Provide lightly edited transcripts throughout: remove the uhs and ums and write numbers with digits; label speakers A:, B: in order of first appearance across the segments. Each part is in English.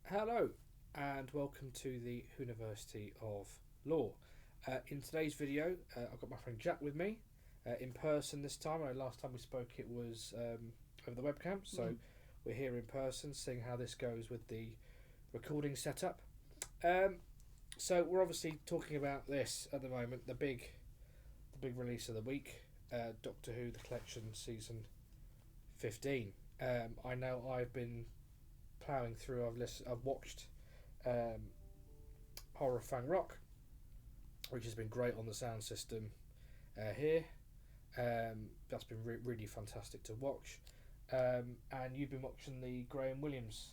A: Hello, and welcome to the University of Law. In today's video, I've got my friend Jack with me in person this time. Last time we spoke, it was over the webcam, so we're here in person, seeing how this goes with the recording setup. So we're obviously talking about this at the moment, the big release of the week, Doctor Who: The Collection Season 15. I know I've been ploughing through. I've watched Horror Fang Rock, which has been great on the sound system here. That's been really fantastic to watch. And you've been watching the Graham Williams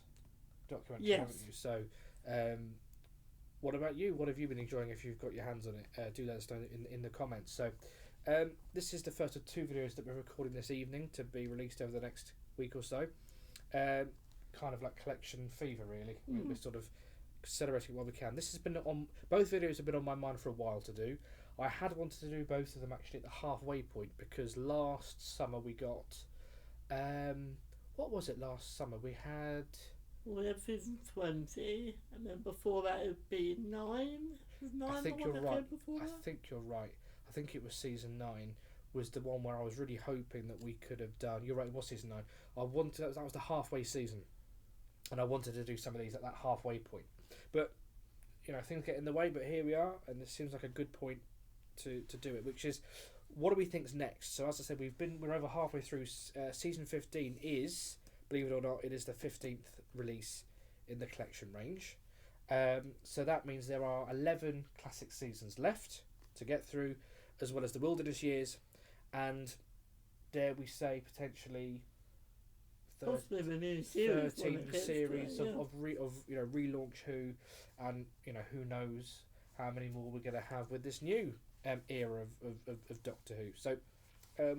A: documentary, haven't you? So, what about you? What have you been enjoying? If you've got your hands on it, do let us know in the comments. So, this is the first of two videos that we're recording this evening to be released over the next week or so. Kind of like collection fever, really. We're sort of accelerating what we can. This has been on both videos have been on my mind for a while to do. I had wanted to do both of them actually at the halfway point because last summer we got what was it last summer? We had
B: season 20, and then before that it would be 9.
A: I think you're right. I think you're right. I think it was season 9 was the one where I was really hoping that we could have done. You're right, it was season 9. That was the halfway season, and I wanted to do some of these at that halfway point. But things get in the way. But here we are, and this seems like a good point to do it. Which is, what do we think's next? So as I said, we're over halfway through. Season 15 is, believe it or not, it is the 15th release in the collection range. So that means there are 11 classic seasons left to get through, as well as the wilderness years, and dare we say potentially
B: possibly the new series,
A: 13 series of relaunch Who, and who knows how many more we're going to have with this new era of Doctor Who. So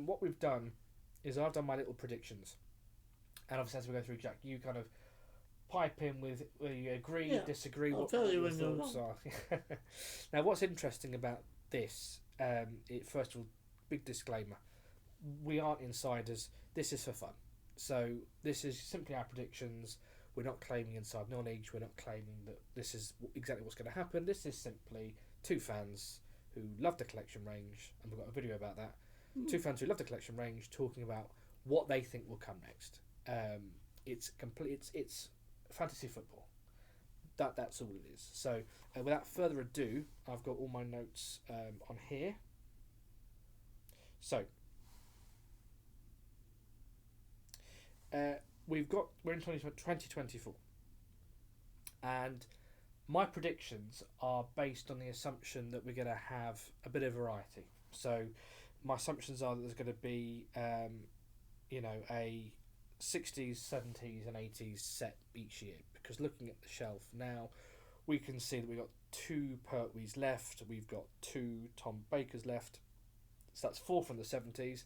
A: what we've done is I've done my little predictions, and obviously as we go through, Jack, you kind of pipe in with whether you agree, disagree, what your thoughts are. Now, what's interesting about this, first of all, big disclaimer, we aren't insiders, this is for fun. So this is simply our predictions. We're not claiming inside knowledge. We're not claiming that this is exactly what's going to happen. This is simply two fans who love the collection range, and we've got a video about that. Two fans who love the collection range talking about what they think will come next. It's fantasy football. That's all it is. So without further ado, I've got all my notes on here. So we're in 2024, and my predictions are based on the assumption that we're going to have a bit of variety. So my assumptions are that there's going to be a 60s, 70s and 80s set each year, because looking at the shelf now, we can see that we've got 2 Pertwees left, we've got 2 Tom Bakers left, so that's 4 from the 70s.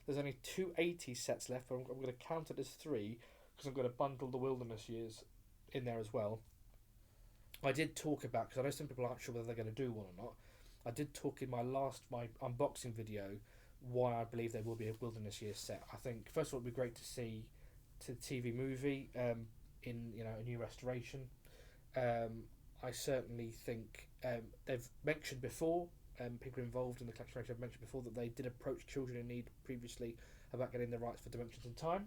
A: There's only 2 80s sets left, but I'm going to count it as 3 because I'm going to bundle the wilderness years in there as well. I did talk about, because I know some people aren't sure whether they're going to do one or not, I did talk in my unboxing video why I believe there will be a wilderness years set. I think first of all it'd be great to see the TV movie in a new restoration. I certainly think they've mentioned before, people involved in the collection have mentioned before that they did approach Children in Need previously about getting the rights for Dimensions in Time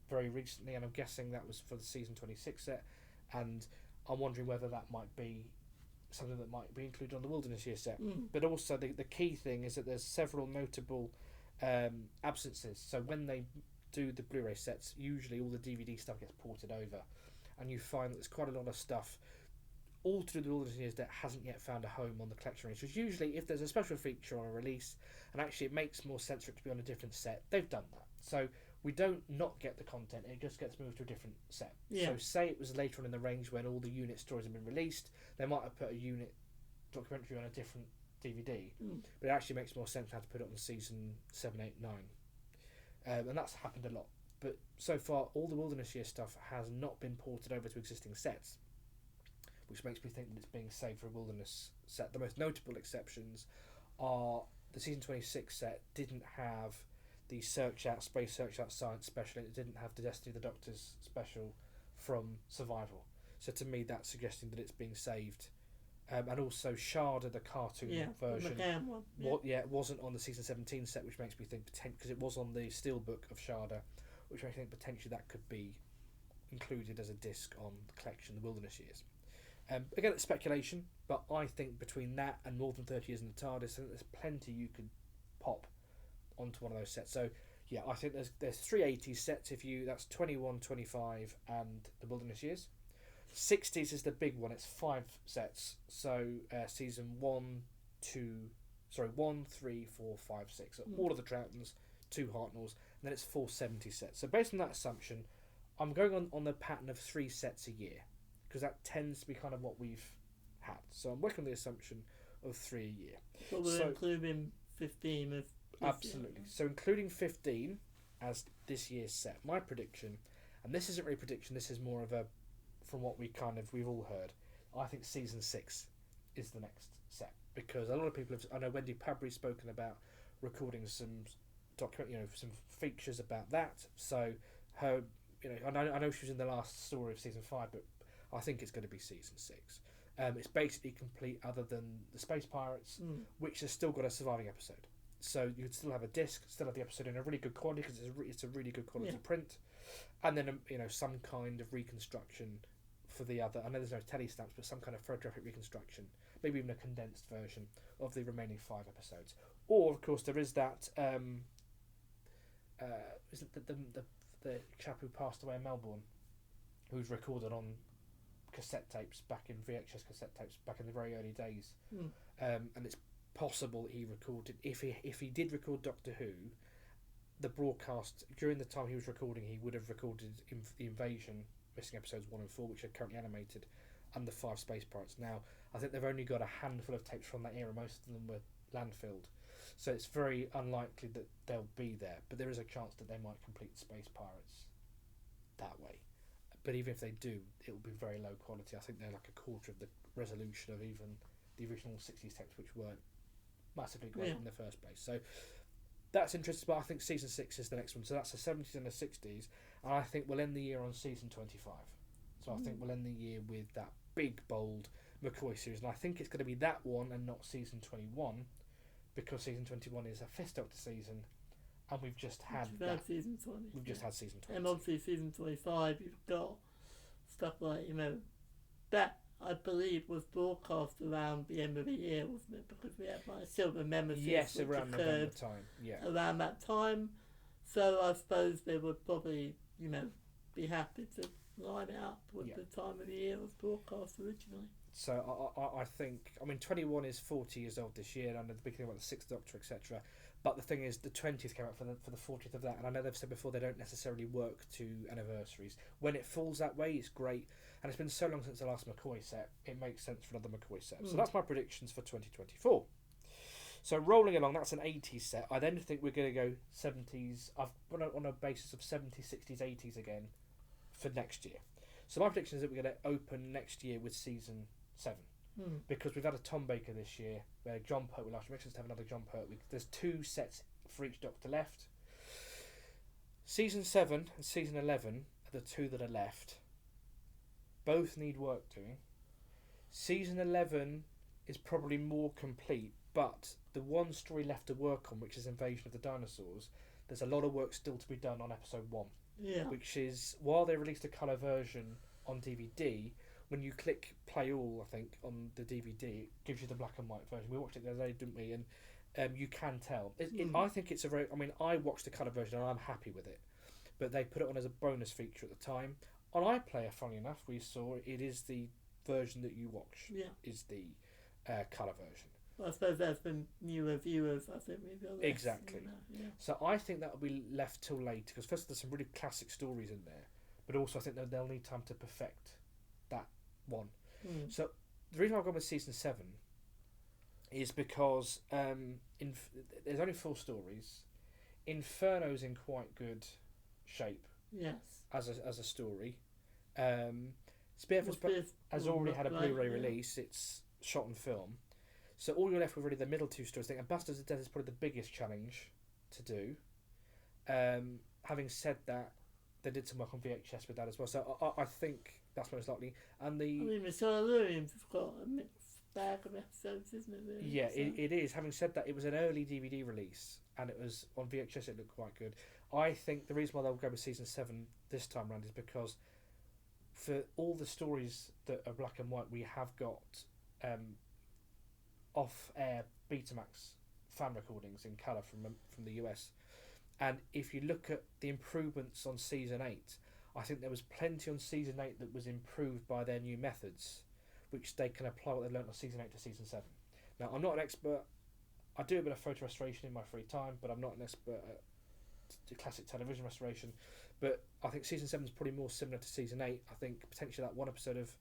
A: very recently, and I'm guessing that was for the season 26 set, and I'm wondering whether that might be something that might be included on the Wilderness Year set. But also the key thing is that there's several notable absences. So when they do the Blu-ray sets, usually all the DVD stuff gets ported over, and you find that there's quite a lot of stuff all to do with the Wilderness Years that hasn't yet found a home on the collection range. Which usually, if there's a special feature on a release, and actually it makes more sense for it to be on a different set, they've done that. So we don't not get the content, it just gets moved to a different set. So say it was later on in the range when all the unit stories have been released, they might have put a unit documentary on a different DVD, but it actually makes more sense to have to put it on season 7, 8, 9. And that's happened a lot. But so far, all the Wilderness Year stuff has not been ported over to existing sets, which makes me think that it's being saved for a wilderness set. The most notable exceptions are the season 26 set didn't have the Space Search Out Science special, and it didn't have the Destiny of the Doctors special from Survival. So to me, that's suggesting that it's being saved. And also Sharda, the cartoon version,
B: the McGann one.
A: it wasn't on the season 17 set, which makes me think because it was on the steelbook of Sharda, which makes me think potentially that could be included as a disc on the collection, the Wilderness Years. Again, it's speculation, but I think between that and More Than 30 Years in the TARDIS, I think there's plenty you could pop onto one of those sets. So yeah, I think there's 3 80s sets. That's 21, 25, and the Wilderness Years. 60s is the big one. It's 5 sets. So season 1, 3, 4, 5, 6. So all of the Troughtons, 2 Hartnells, and then it's 4 70 sets. So based on that assumption, I'm going on the pattern of 3 sets a year, because that tends to be kind of what we've had. So I'm working on the assumption of 3 a year.
B: But we're including 15 of
A: absolutely.
B: Year.
A: So including 15 as this year's set. My prediction, and this isn't really a prediction, this is more of a, from what we've all heard, I think season 6 is the next set, because a lot of people I know Wendy Padbury's spoken about recording some some features about that. So her, I know she was in the last story of season 5, but I think it's going to be season 6. It's basically complete other than the Space Pirates, which has still got a surviving episode. So you could still have a disc, still have the episode in a really good quality, because it's a really good quality print, and then some kind of reconstruction for the other. I know there's no telly stamps, but some kind of photographic reconstruction, maybe even a condensed version of the remaining 5 episodes. Or of course there is that. Is it the chap who passed away in Melbourne, who's recorded on cassette tapes back in VHS cassette tapes back in the very early days, and it's possible he recorded, if he did record Doctor Who, the broadcast during the time he was recording, he would have recorded the Invasion missing episodes 1 and 4, which are currently animated, and the 5 Space Pirates. Now I think they've only got a handful of tapes from that era. Most of them were landfilled, so it's very unlikely that they'll be there, but there is a chance that they might complete Space Pirates that way. But even if they do, it will be very low quality. I think they're like a quarter of the resolution of even the original 60s tapes, which weren't massively great in the first place. So that's interesting, but I think season 6 is the next one. So that's the 70s and the 60s, and I think we'll end the year on season 25. So I think we'll end the year with that big, bold McCoy series, and I think it's going to be that one and not season 21, because season 21 is a 5th Doctor season, and we've just had
B: season 20.
A: We've just had season 20.
B: And obviously season 25, you've got stuff like, that I believe was broadcast around the end of the year, wasn't it? Because we had like Silver Nemesis,
A: yes, around November time. Yeah,
B: around that time. So I suppose they would probably, be happy to line it up with the time of the year it was broadcast originally.
A: So I think, 21 is 40 years old this year, and the big thing about the 6th Doctor, etc. But the thing is, the 20th came out for the 40th of that, and I know they've said before they don't necessarily work to anniversaries. When it falls that way, it's great, and it's been so long since the last McCoy set, it makes sense for another McCoy set. So that's my predictions for 2024. So rolling along, that's an 80s set. I then think we're going to go 70s. I've gone on a basis of 70s, 60s, 80s again for next year. So my prediction is that we're going to open next year with season 7. Because we've had a Tom Baker this year, we had John Pertwee last year. Makes sense to have another John Pertwee. There's 2 sets for each Doctor left. Season 7 and season 11 are the 2 that are left. Both need work doing. Season 11 is probably more complete, but the one story left to work on, which is Invasion of the Dinosaurs, there's a lot of work still to be done on episode 1.
B: Yeah.
A: Which is, while they released a colour version on DVD, when you click play all, I think, on the DVD, it gives you the black and white version. We watched it the other day, didn't we? And you can tell. I think it's a very... I watched the colour version and I'm happy with it. But they put it on as a bonus feature at the time. On iPlayer, funnily enough, we saw it is the version that you watch.
B: Yeah.
A: Is the colour version.
B: Well, I suppose there's been new reviewers, I think, maybe.
A: Exactly. So I think that will be left till later, because first there's some really classic stories in there, but also I think they'll need time to perfect that one. So the reason I've gone with season 7 is because there's only 4 stories. Inferno's in quite good shape.
B: Yes.
A: As a story. Spearfish has already had a Blu-ray release. It's shot on film. So all you're left with really the middle 2 stories. I think Ambassadors of Death is probably the biggest challenge to do. Having said that, they did some work on VHS with that as well. So I think that's most likely. And
B: I mean, Michelle Williams has got a mixed bag of episodes, isn't it? Really?
A: yeah,
B: So,
A: it is. Having said that, it was an early DVD release, and it was on VHS. It looked quite good. I think the reason why they'll go with season 7 this time round is because for all the stories that are black and white, we have got off-air Betamax fan recordings in colour from the US. And if you look at the improvements on season 8, I think there was plenty on season 8 that was improved by their new methods, which they can apply what they learnt on season 8 to season 7. Now, I'm not an expert. I do a bit of photo restoration in my free time, but I'm not an expert at classic television restoration. But I think season 7 is probably more similar to season 8. I think potentially that one episode of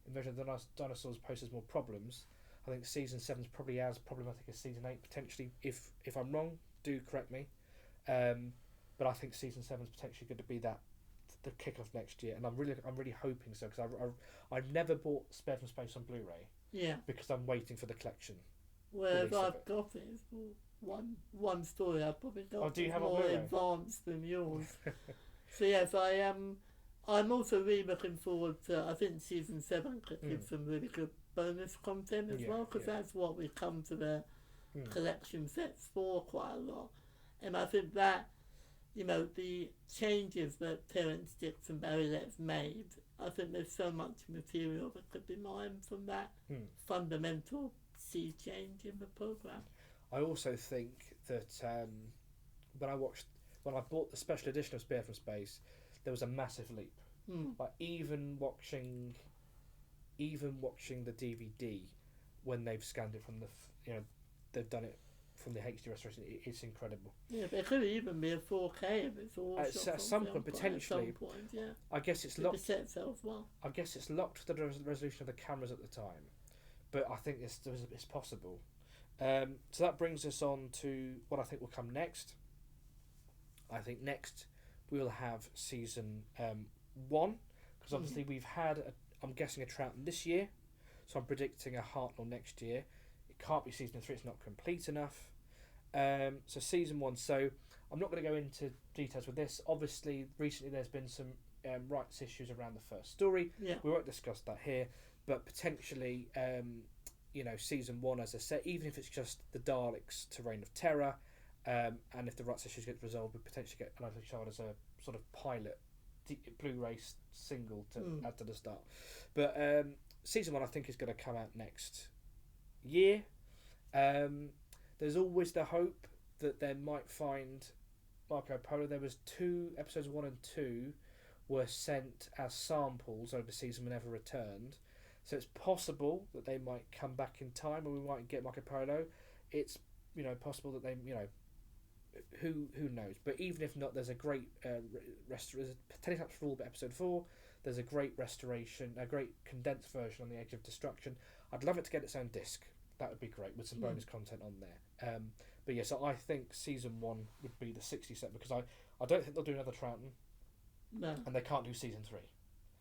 A: Invasion of the Dinosaurs poses more problems. I think season 7 is probably as problematic as season 8 potentially. If I'm wrong, do correct me. But I think season 7 is potentially going to be the kick-off next year, and I'm really hoping so, because I've never bought Spared from Space on Blu-ray.
B: Yeah.
A: Because I'm waiting for the collection.
B: Whereas I've got it for one story. I've probably got
A: Oh, do you have
B: more
A: on Blu-ray?
B: advanced than yours. So yes, I am. I'm also really looking forward to. I think season 7 could give some really good bonus content as well, because that's what we come to the collection sets for quite a lot. And I think that, the changes that Terence Dix and Barry Letts made, I think there's so much material that could be mined from that fundamental sea change in the programme.
A: I also think that when I bought the special edition of Spared from Space, there was a massive leap. Like even watching the DVD when they've scanned it from they've done it from the HD restoration, it's incredible.
B: Yeah, there could even be a 4K if it's all
A: at some point potentially.
B: Yeah.
A: I guess it's
B: with
A: locked.
B: The set sells well.
A: I guess it's locked to the resolution of the cameras at the time, but I think it's possible. So that brings us on to what I think will come next. I think next we'll have season 1, because obviously we've had I'm guessing a Troughton this year, so I'm predicting a Hartnell next year. It can't be season 3; it's not complete enough. So season 1. So I'm not going to go into details with this. Obviously, recently there's been some rights issues around the first story.
B: Yeah.
A: We won't discuss that here, but potentially, season 1, as I said, even if it's just the Daleks to Reign of Terror, and if the rights issues get resolved, we potentially get another child as a sort of pilot Blu-ray single to add to the start. But season 1, I think, is going to come out next year. There's always the hope that they might find Marco Polo. There was 2 episodes, 1 and 2 were sent as samples overseas and were never returned. So it's possible that they might come back in time, and we might get Marco Polo. It's possible that they who knows. But even if not, there's a great Teletypes for All, but episode 4. There's a great restoration, a great condensed version on the Edge of Destruction. I'd love it to get its own disc. That would be great with some bonus content on there. But yeah, so I think season 1 would be the 60 set, because I don't think they'll do another Troughton.
B: No.
A: And they can't do season 3.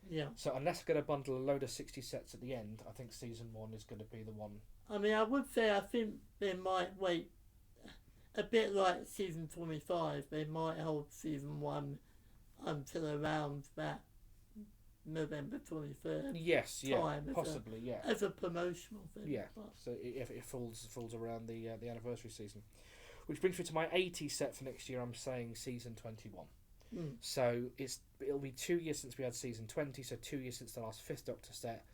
B: Yeah.
A: So unless they're going to bundle a load of 60 sets at the end, I think season 1 is going to be the one.
B: I mean, I would say I think they might wait a bit like season 25. They might hold season 1 until around that November 23rd.
A: Yes, yeah,
B: time
A: possibly, yeah.
B: As a promotional thing.
A: Yeah,
B: But
A: so if it falls around the anniversary season. Which brings me to my 80 set for next year. I'm saying season 21. So it'll be 2 years since we had season 20, so 2 years since the last 5th Doctor set,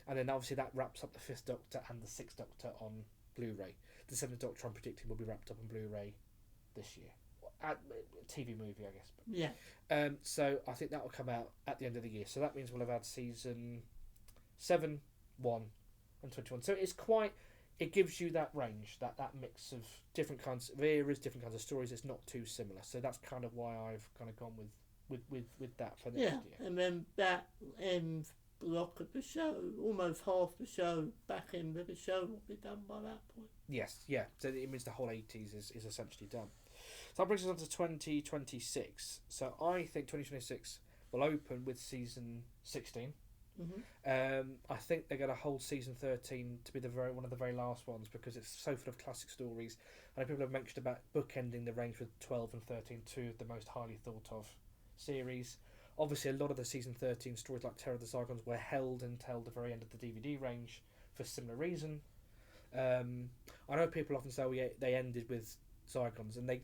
A: and then obviously that wraps up the 5th Doctor and the 6th Doctor on Blu-ray. The 7th Doctor, I'm predicting, will be wrapped up on Blu-ray this year. TV movie, I guess.
B: Yeah.
A: So I think that will come out at the end of the year. So that means we'll have had season 7, 1, and 21. So it gives you that range, that mix of different kinds of eras, different kinds of stories. It's not too similar. So that's kind of why I've kind of gone with that for next year.
B: And then that ends block of the show, almost half the show, back end of the show will be done by that point.
A: Yes, yeah. So it means the whole 80s is essentially done. So that brings us on to 2026. So I think 2026 will open with season 16. I think they're going to hold season 13 to be one of the very last ones, because it's so full of classic stories. I know people have mentioned about bookending the range with 12 and 13, 2 of the most highly thought of series. Obviously, a lot of the season 13 stories, like Terror of the Zygons, were held until the very end of the DVD range for similar reason. I know people often say, "Oh, yeah, they ended with Zygons," and they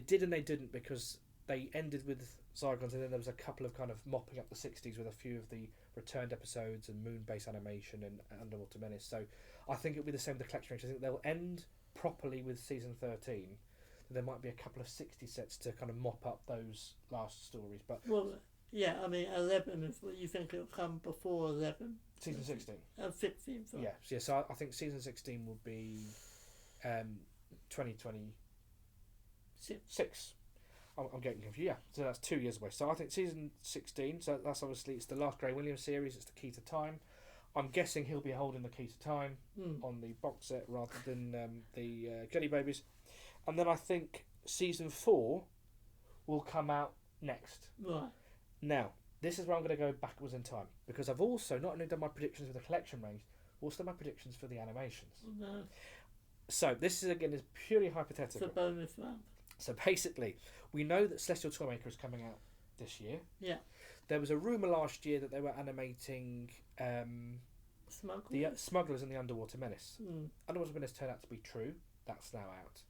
A: did and they didn't, because they ended with Zygons, and then there was a couple of kind of mopping up the 60s with a few of the returned episodes and moon-based animation and Underwater Menace. So I think it'll be the same with the collection range. I think they'll end properly with season 13. There might be a couple of 60 sets to kind of mop up those last stories, but
B: Well, yeah, I mean, 11 is what you think it'll come before 11.
A: season 16.
B: 16, sorry.
A: Yeah. So I think season 16 will be 2026. I'm getting confused. Yeah, so that's 2 years away. So I think season 16. So that's obviously, it's the last Grey Williams series. It's the Key to Time. I'm guessing he'll be holding the Key to Time on the box set rather than the Jelly Babies. And then I think season 4 will come out next.
B: Right.
A: Now, this is where I'm going to go backwards in time, because I've also not only done my predictions for the collection range, also done my predictions for the animations.
B: No.
A: So this is purely hypothetical.
B: It's a bonus round.
A: So basically, we know that Celestial Toymaker is coming out this year.
B: Yeah.
A: There was a rumour last year that they were animating
B: Smugglers?
A: the Smugglers and the Underwater Menace. Underwater Menace turned out to be true. That's now out.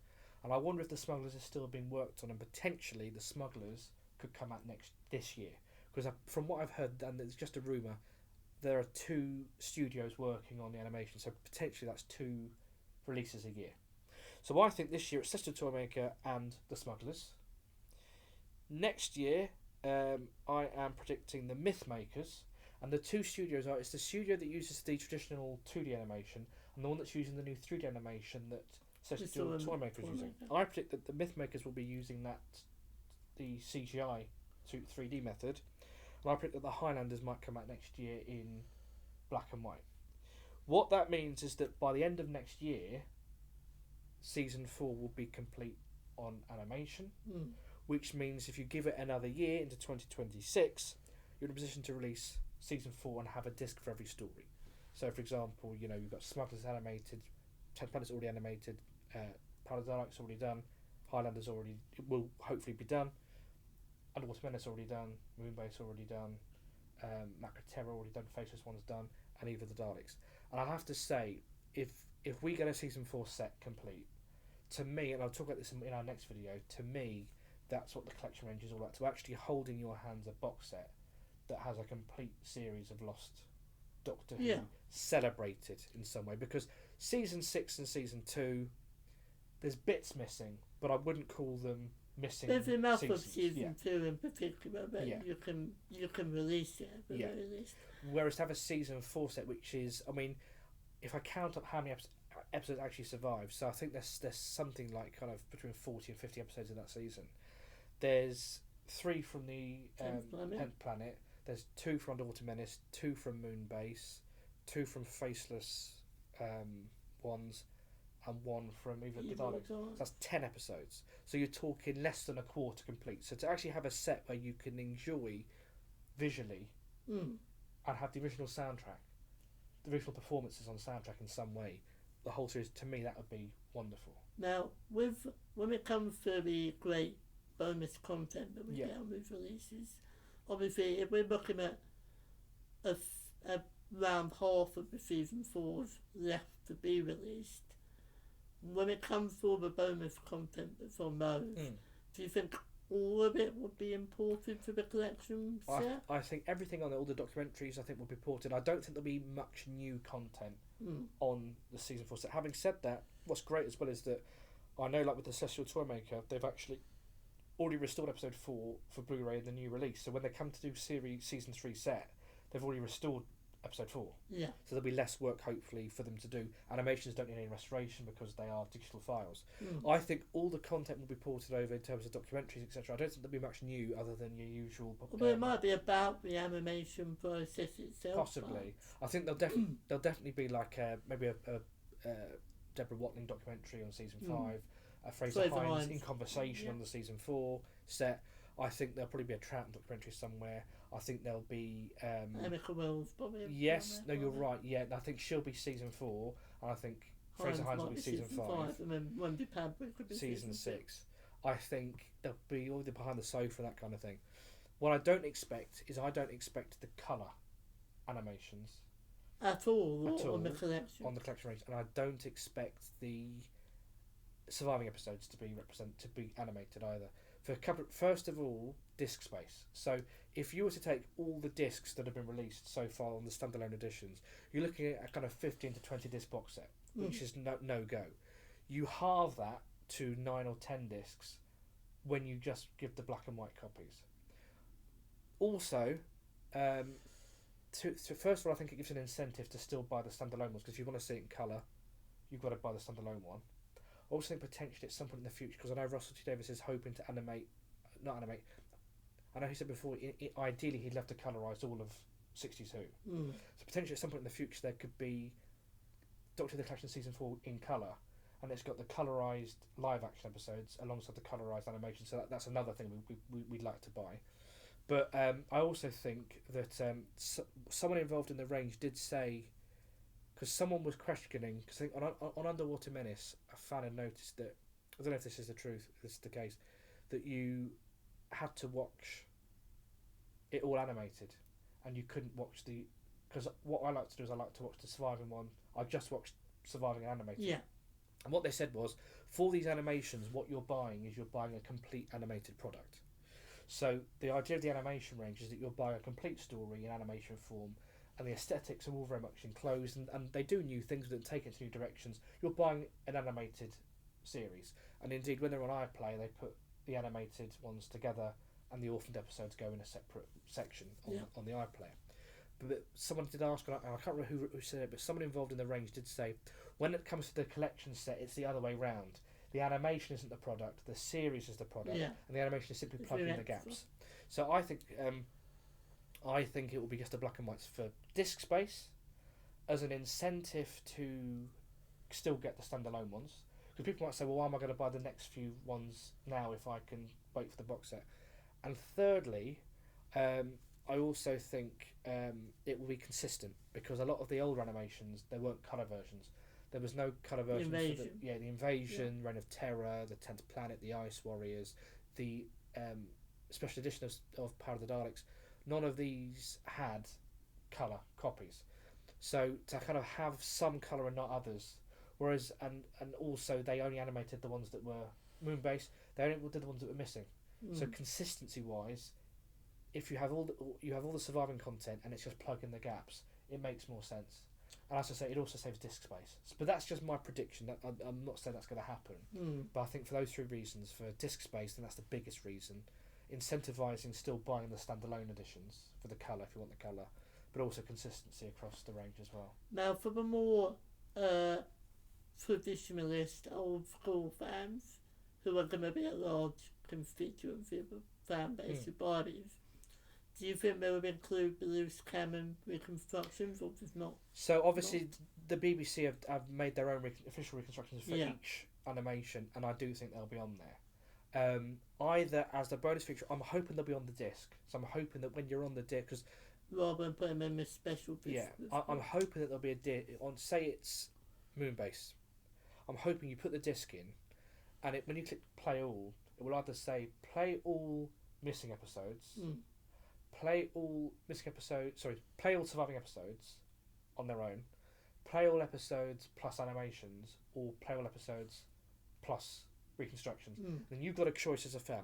A: And I wonder if the Smugglers is still being worked on, and potentially the Smugglers could come out this year. Because from what I've heard, and it's just a rumour, there are 2 studios working on the animation, so potentially that's 2 releases a year. So I think this year it's Celestial Toymaker and the Smugglers. Next year, I am predicting the Mythmakers, and the 2 studios are, it's the studio that uses the traditional 2D animation and the one that's using the new 3D animation that Celestial Toymaker is using. I predict that the Mythmakers will be using the CGI 3D method, and I predict that the Highlanders might come out next year in black and white. What that means is that by the end of next year, season 4 will be complete on animation, which means if you give it another year into 2026, you're in a position to release season 4 and have a disc for every story. So, for example, you've got Smugglers animated, 10 Planets already animated, Paladinics already done, Highlanders will hopefully be done, Underwater Menace already done, Moonbase already done, Macra Terror already done, Faceless One's done, and Eve of the Daleks. And I have to say, if we get a season 4 set complete, to me, and I'll talk about this in our next video, to me, that's what the collection range is all about. To actually hold in your hands a box set that has a complete series of lost Doctor Who celebrated in some way. Because season 6 and season 2, there's bits missing, but I wouldn't call them missing.
B: There's enough
A: seasons.
B: of season 2 in particular that you can release it at the very least.
A: Whereas to have a season 4 set, which is, I mean, if I count up how many episodes actually survive, so I think there's something like kind of between 40 and 50 episodes in that season. There's 3 from the 10th Planet. There's 2 from Underwater Menace, 2 from Moonbase, 2 from Faceless Ones, and 1 from Eve of the Daleks. So that's 10 episodes. So you're talking less than a quarter complete. So to actually have a set where you can enjoy visually and have the original soundtrack, the original performances on soundtrack in some way, the whole series, to me, that would be wonderful.
B: Now, when it comes to the great bonus content that we get on these releases, obviously, if we're looking at around half of the season 4's left to be released, when it comes to all the bonus content that's on those, do you think all of it would be imported to the collection set?
A: I think everything on all the documentaries I think will be ported. I don't think there'll be much new content on the season 4 set. Having said that, what's great as well is that I know, like with the Celestial Toymaker, they've actually already restored episode 4 for Blu-ray in the new release. So when they come to do season 3 set, they've already restored episode 4.
B: Yeah.
A: So there'll be less work, hopefully, for them to do. Animations don't need any restoration because they are digital files. I think all the content will be ported over in terms of documentaries, etc. I don't think there'll be much new other than your usual.
B: Although it might be about the animation process itself.
A: Possibly. I think there'll definitely be like maybe a Deborah Watling documentary on season 5, Fraser Hines in conversation on the season 4 set. I think there'll probably be a Troughton documentary somewhere. I think there'll be
B: Emeka Wills probably.
A: Yes, no, you're right. Yeah, I think she'll be season 4, and I think Fraser Hines will be season 5,
B: and then Wendy Padwick could be
A: season 6. I think they'll be all the behind the sofa, that kind of thing. What I don't expect is I don't expect the colour animations
B: at all,
A: at all
B: on the collection.
A: on the collection range, and I don't expect the surviving episodes to be animated either. First of all, disc space. So if you were to take all the discs that have been released so far on the standalone editions, you're looking at a kind of 15 to 20 disc box set, which is no go. You halve that to 9 or 10 discs when you just give the black and white copies. Also, first of all, I think it gives an incentive to still buy the standalone ones, because if you want to see it in colour, you've got to buy the standalone one. I also think potentially at some point in the future, because I know Russell T Davies is hoping to not animate. I know he said before, ideally he'd love to colorise all of 62. So potentially at some point in the future there could be Doctor Who the Collection Season 4 in colour, and it's got the colourised live action episodes alongside the colourised animation. So that's another thing we'd like to buy. But I also think that someone involved in the range did say, because someone was questioning, because I think on Underwater Menace, a fan had noticed that, I don't know if this is the truth, this is the case, that you had to watch it all animated, and you couldn't watch because what I like to do is I like to watch the surviving one. I just watched surviving animated.
B: Yeah.
A: And what they said was, for these animations, what you're buying is you're buying a complete animated product. So the idea of the animation range is that you're buying a complete story in animation form, and the aesthetics are all very much enclosed, and they do new things that take it to new directions. You're buying an animated series, and indeed when they're on iPlayer they put the animated ones together and the orphaned episodes go in a separate section on the iPlayer. But someone did ask, and I can't remember who said it, but someone involved in the range did say, when it comes to the collection set, it's the other way round. The animation isn't the product, the series is the product, and the animation is simply plugging in the gaps. So I think it will be just a black and white for disc space as an incentive to still get the standalone ones. Because people might say, well, why am I going to buy the next few ones now if I can wait for the box set? And thirdly, I also think it will be consistent, because a lot of the older animations, there weren't colour versions. There was no colour versions for the Invasion, Reign of Terror, the 10th Planet, the Ice Warriors, the special edition of Power of the Daleks. None of these had colour copies. So to kind of have some colour and not others, whereas and also they only animated the ones that were moon based. They only did the ones that were missing. So consistency wise, if you have all the surviving content and it's just plug in the gaps, it makes more sense. And as I say, it also saves disk space. But that's just my prediction. I'm not saying that's going to happen. But I think for those three reasons, for disk space, then that's the biggest reason. Incentivising still buying the standalone editions for the colour, if you want the colour, but also consistency across the range as well.
B: Now, for the more traditionalist, old school fans, who are going to be a large constituency of the fan base of Barbies, do you think they would include the loose cannon reconstructions, or just not?
A: So obviously the BBC have made their own official reconstructions for each animation, and I do think they'll be on there. Either as the bonus feature, I'm hoping they'll be on the disc. So I'm hoping that when you're on the disc, because
B: rather than putting them in a special disc.
A: Yeah, I'm hoping that there'll be a disc on. Say it's moon based. I'm hoping you put the disc in, and when you click play all, it will either say play all missing episodes. Play all surviving episodes on their own, play all episodes plus animations, or play all episodes plus reconstructions. Then you've got a choice as a fan.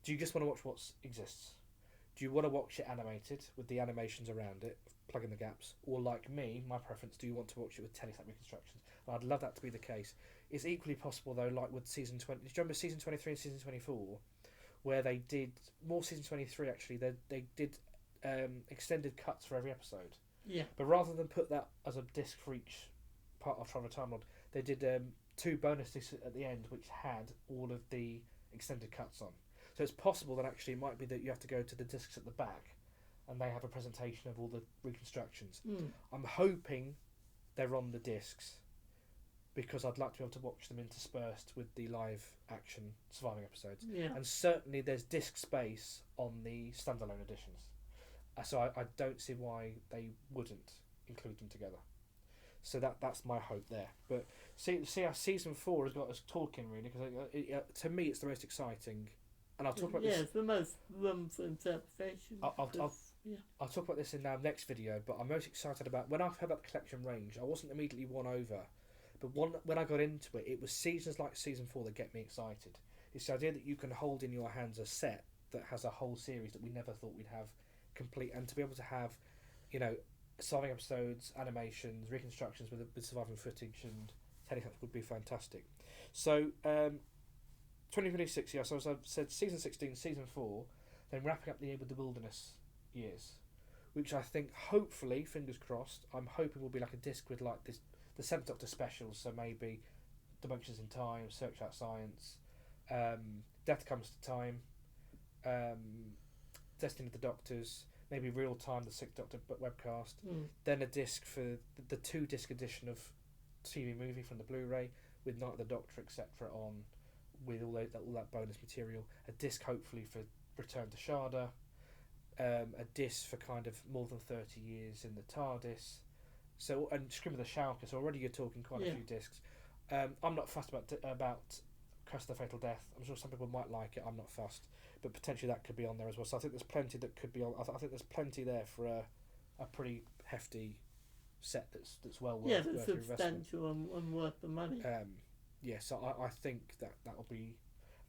A: Do you just want to watch what exists? Do you want to watch it animated with the animations around it, plug in the gaps? Or like me, my preference, do you want to watch it with telesat reconstructions? And I'd love that to be the case. It's equally possible though, like with season 20. Do you remember season 23 and season 24? Where they did more season 23 actually, they did extended cuts for every episode.
B: Yeah.
A: But rather than put that as a disc for each part of Travel Time Lord, they did 2 bonus discs at the end which had all of the extended cuts on. So it's possible that actually it might be that you have to go to the discs at the back and they have a presentation of all the reconstructions. I'm hoping they're on the discs, because I'd like to be able to watch them interspersed with the live action surviving episodes.
B: Yeah.
A: And certainly there's disc space on the standalone editions. So I don't see why they wouldn't include them together. So that's my hope there. But see how season 4 has got us talking, really, because to me it's the most exciting and I'll talk about
B: yeah,
A: this.
B: it's the most room for interpretation.
A: I'll
B: yeah.
A: I'll talk about this in our next video, but I'm most excited about when I heard about the collection range. I wasn't immediately won over, but when I got into it, it was seasons like season 4 that get me excited. It's the idea that you can hold in your hands a set that has a whole series that we never thought we'd have complete, and to be able to have, you know, surviving episodes, animations, reconstructions with surviving footage and telecuts would be fantastic. So 2026, yeah. So as I've said, season 16, season 4, then wrapping up the year with the wilderness years, which I think, hopefully, fingers crossed, I'm hoping will be like a disc with like this, the Seventh Doctor specials. So maybe Dimensions in Time, Search Out Science, Death Comes to Time, Destiny of the Doctors, maybe Real Time, the Sixth Doctor webcast, then a disc for the 2-disc edition of TV movie from the Blu-ray with Night of the Doctor, etc. on, with all that bonus material. A disc hopefully for Return to Sharda, a disc for kind of more than 30 years in the TARDIS. So, and Scream of the Shalka. So already you're talking quite a few discs. I'm not fussed about Curse of the Fatal Death. I'm sure some people might like it. I'm not fussed, but potentially that could be on there as well. So I think there's plenty that could be on. I think there's plenty there for a pretty hefty set that's well worth.
B: That's substantial and worth the money.
A: So I think that'll be.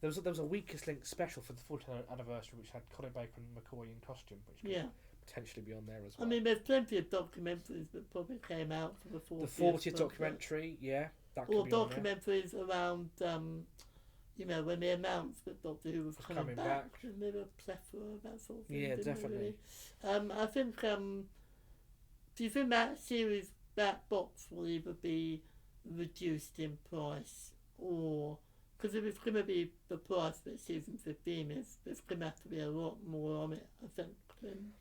A: There was a Weakest Link special for the 40th anniversary which had Colin Baker and McCoy in costume, which could potentially be on there as well.
B: I mean, there's plenty of documentaries that probably came out for the 40th.
A: The 40th documentary, that could be
B: documentaries on there. Around, when they announced that Doctor Who was coming back, and there were a plethora of that sort of thing.
A: Yeah, definitely.
B: I think, do you think that series, that box will either be reduced in price, or, because if it's going to be the price that season 15 is, there's going to have to be a lot more on it, I think, than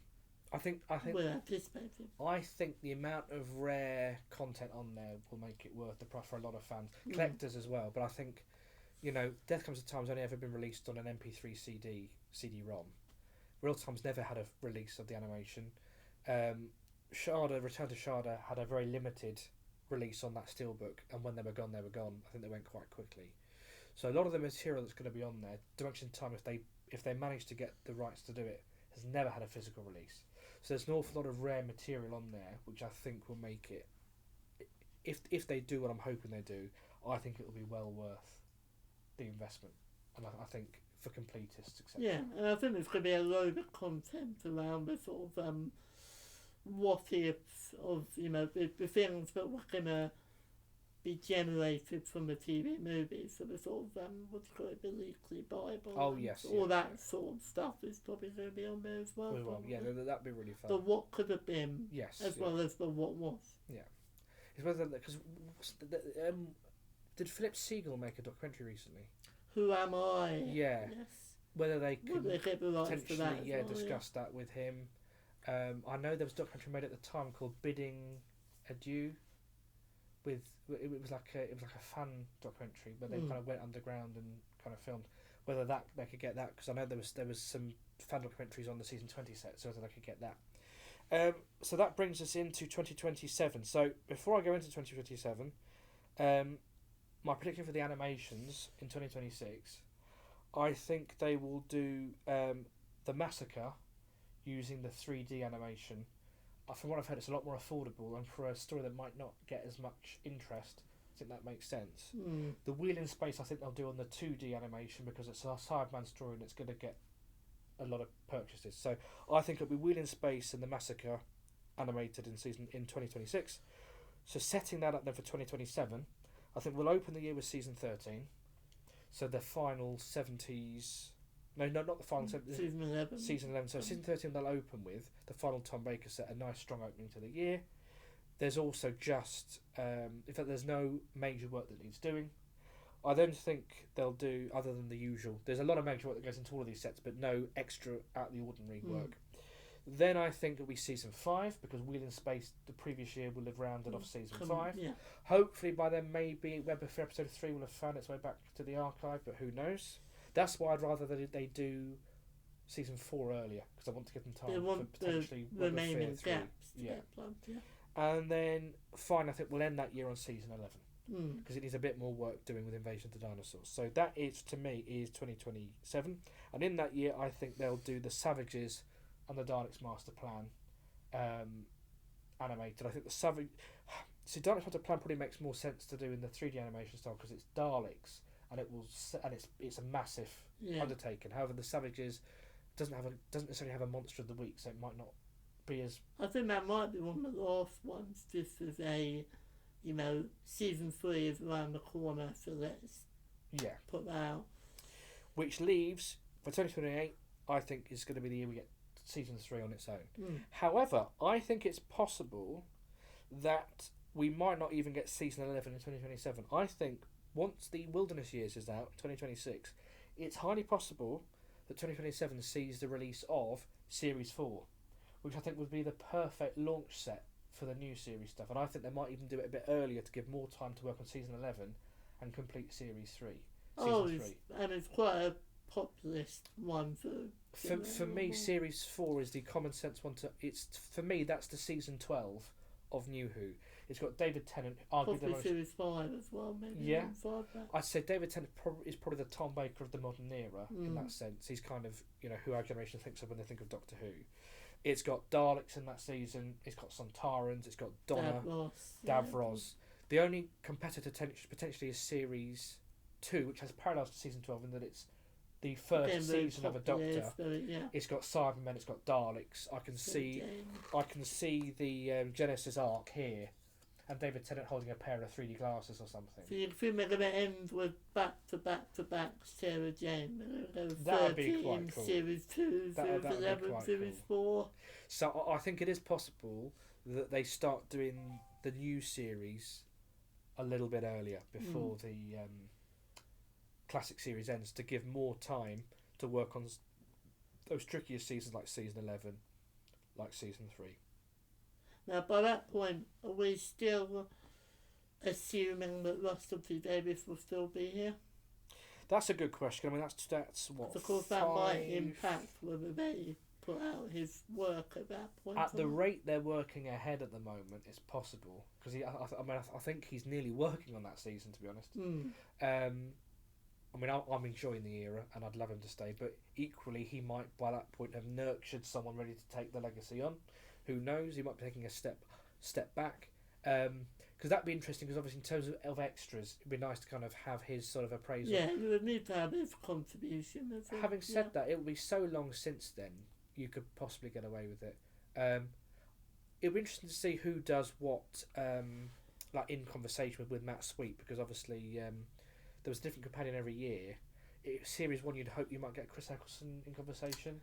A: I think
B: we're anticipating.
A: I think the amount of rare content on there will make it worth the price for a lot of fans, collectors as well. But I think, Death Comes to Time's only ever been released on an MP3 CD-ROM. Real Time's never had a release of the animation. Sharda, Return to Sharda had a very limited release on that steelbook, and when they were gone, they were gone. I think they went quite quickly. So a lot of the material that's going to be on there, Dimension Time, if they manage to get the rights to do it, has never had a physical release. So there's an awful lot of rare material on there, which I think will make it, if they do what I'm hoping they do, I think it will be well worth the investment. And I think for completists, etc.
B: Yeah, and I think there's going to be a load of content around the sort of what ifs of, the things that were going to be generated from the TV movies. So the sort of, the Leakley Bible.
A: Oh, yes.
B: All that sort of stuff is probably going to be on there as well.
A: That'd be really fun.
B: The what could have been, well as the what was.
A: Yeah. It's whether, because did Philip Siegel make a documentary recently?
B: Who Am I?
A: Yeah.
B: Yes.
A: Whether they could
B: potentially
A: discuss that with him. I know there was a documentary made at the time called Bidding Adieu. It was like a fan documentary where they kind of went underground and kind of filmed. Whether they could get that, because I know there was some fan documentaries on the season 20 set, so whether they could get that. So that brings us into 2027. So before I go into 2027, my prediction for the animations in 2026, I think they will do the Massacre using the 3D animation. From what I've heard, it's a lot more affordable, and for a story that might not get as much interest, I think that makes sense. The Wheel in Space, I think they'll do on the 2D animation because it's a Cyberman story and it's going to get a lot of purchases. So I think it'll be Wheel in Space and the Massacre animated in 2026. So setting that up then for 2027, I think we'll open the year with season 13. So the final 70s. No, not the final
B: season 11.
A: Season 11. So season 13 they'll open with the final Tom Baker set, a nice strong opening to the year. There's also just, in fact, there's no major work that needs doing. I then think they'll do, other than the usual, there's a lot of major work that goes into all of these sets, but no extra out of the ordinary work. Then I think it'll be season 5, because Wheel in Space the previous year will have rounded off season 5.
B: Yeah.
A: Hopefully by then maybe Web of Fear episode 3 will have found its way back to the archive, but who knows? That's why I'd rather that they do season 4 earlier, because I want to give them time for potentially Web of Fear 3.
B: Gaps to get plugged,
A: And then fine, I think we'll end that year on season 11. because it needs a bit more work doing with Invasion of the Dinosaurs. So that is, to me, is 2027, and in that year I think they'll do the Savages and the Daleks Master Plan animated. I think the Savage... See, Daleks Master Plan probably makes more sense to do in the 3D animation style because it's Daleks and it's a massive undertaking. However, the Savages doesn't necessarily have a monster of the week, so it might not be as...
B: I think that might be one of the last ones, just as a, season 3 is around the corner, so let's put that out.
A: Which leaves, for 2028, I think is going to be the year we get season 3 on its own. However, I think it's possible that we might not even get season 11 in 2027. I think once the Wilderness Years is out, 2026, it's highly possible that 2027 sees the release of Series 4, which I think would be the perfect launch set for the new series stuff. And I think they might even do it a bit earlier to give more time to work on season 11 and complete Series 3.
B: And it's quite a populist one
A: for me. Series 4 is the common sense one for me that's the season 12 of New Who. It's got David Tennant,
B: arguably Series 5 as well, maybe.
A: Yeah, I'd say David Tennant is probably the Tom Baker of the modern era in that sense. He's kind of who our generation thinks of when they think of Doctor Who. It's got Daleks in that season. It's got Sontarans. It's got Donna, Davros. The only competitor potentially is Series 2, which has parallels to season 12 in that it's the first season of a Doctor. It's got Cybermen. It's got Daleks. I can see the Genesis arc here, and David Tennant holding a pair of 3D glasses or something.
B: So you think they're going to end with back to back Sarah Jane?
A: That would be quite cool.
B: Series 2, Series 11, Series 4.
A: So I think it is possible that they start doing the new series a little bit earlier before the classic series ends, to give more time to work on those trickier seasons like season 11, like season 3.
B: Now, by that point, are we still assuming that Russell T Davies will still be here?
A: That's a good question. I mean, that's what.
B: Of course, that might impact whether they put out his work at that point.
A: At the rate they're working ahead at the moment, it's possible because I think he's nearly working on that season. To be honest, I mean, I'm enjoying the era, and I'd love him to stay. But equally, he might by that point have nurtured someone ready to take the legacy on. Who knows? He might be taking a step back. Because that'd be interesting. Because obviously, in terms of extras, it'd be nice to kind of have his sort of appraisal.
B: Yeah, you would need to have his contribution.
A: Having said that, it will be so long since then. You could possibly get away with it. It'll be interesting to see who does what, like in conversation with Matt Sweet, because obviously there was a different companion every year. Series 1, you'd hope you might get Chris Eccleston in conversation.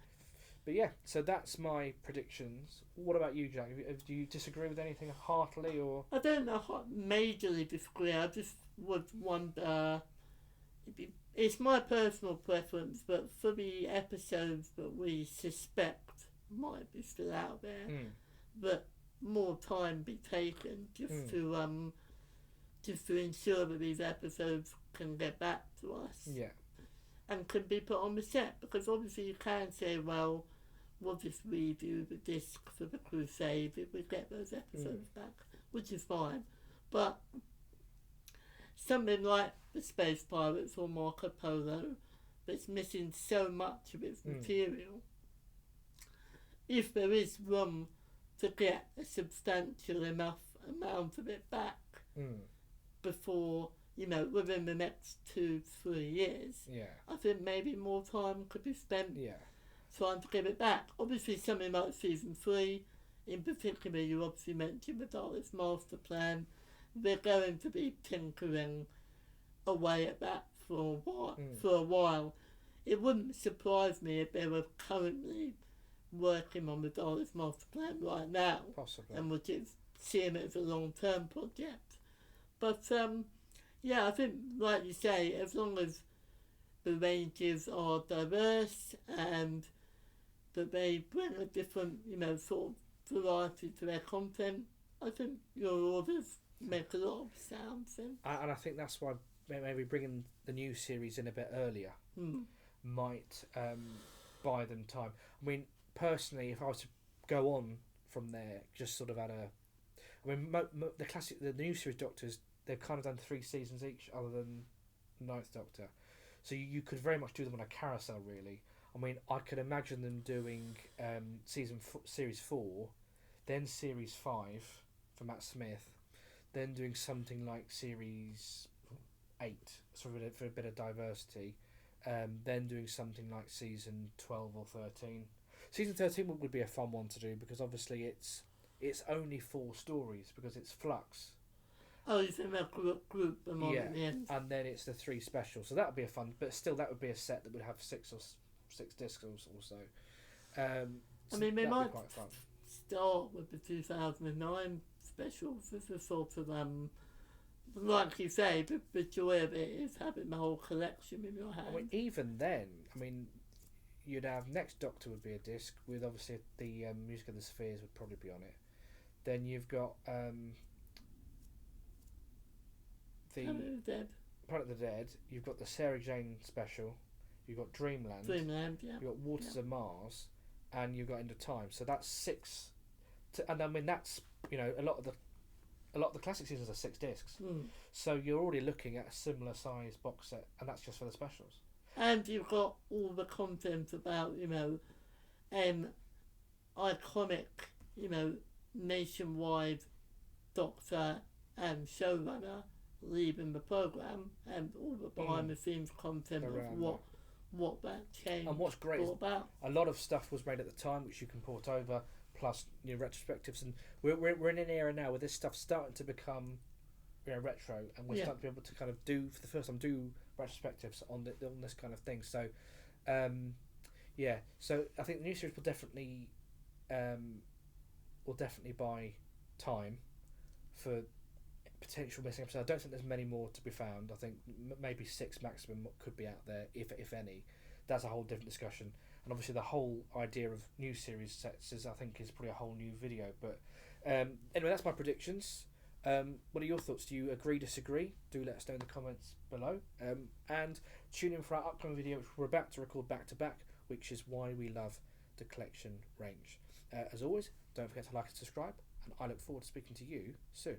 A: But yeah, so that's my predictions. What about you, Jack? Do you disagree with anything heartily, or?
B: I don't know, majorly disagree. I just would wonder. It's my personal preference, but for the episodes that we suspect might be still out there, that more time be taken just to ensure that these episodes can get back to us.
A: Yeah.
B: And can be put on the set, because obviously you can say, well, we'll just redo the disc for the Crusade if we get those episodes back, which is fine. But something like the Space Pirates or Marco Polo that's missing so much of its material, if there is room to get a substantial enough amount of it back before, within the next 2-3 years, I think maybe more time could be spent trying to get it back. Obviously, something like season 3, in particular, you obviously mentioned the Daleks Master Plan. They're going to be tinkering away at that for a while. It wouldn't surprise me if they were currently working on the Daleks Master Plan right now,
A: possibly,
B: and we're just seeing it as a long-term project. But I think, like you say, as long as the ranges are diverse and that they bring a different, sort of variety to their content, I think your orders make a lot of sense.
A: And I think that's why maybe bringing the new series in a bit earlier might buy them time. I mean, personally, if I was to go on from there, just sort of at a... I mean, the new series Doctors they've kind of done 3 seasons each, other than Ninth Doctor. So you could very much do them on a carousel, really. I mean, I could imagine them doing series 4, then series 5 for Matt Smith, then doing something like series 8 for a bit of diversity, then doing something like season 12 or 13. Season 13 would be a fun one to do, because obviously it's only 4 stories, because it's Flux.
B: Oh, you think that group them on at the end?
A: And then it's the 3 specials. So that would be a fun, but still that would be a set that would have 6 discs also.
B: I mean, they might start with the 2009 specials as a sort of like you say, the joy of it is having the whole collection in your hand.
A: I mean, even then, you'd have Next Doctor would be a disc with obviously the Music of the Spheres would probably be on it. Then you've got the Planet of the Dead. You've got the Sarah Jane special. You've got Dreamland.
B: Yeah.
A: You've got Waters of Mars, and you've got End of Time. So that's 6. And I mean, that's, a lot of the classic seasons are 6 discs. So you're already looking at a similar size box set, and that's just for the specials.
B: And you've got all the content about iconic, nationwide Doctor and showrunner leaving the program, and all the behind the scenes content of what that change
A: and what's great
B: brought about.
A: A lot of stuff was made at the time which you can port over, plus retrospectives, and we're in an era now where this stuff's starting to become retro, and we're starting to be able to kind of do, for the first time, do retrospectives on this kind of thing. So so I think the new series will definitely buy time for potential missing episodes. I don't think there's many more to be found. I think maybe 6 maximum could be out there, if any. That's a whole different discussion. And obviously the whole idea of new series sets is probably a whole new video. But anyway, that's my predictions. What are your thoughts? Do you agree, disagree? Do let us know in the comments below. And tune in for our upcoming video, which we're about to record back to back, which is why we love the collection range. As always, don't forget to like and subscribe, and I look forward to speaking to you soon.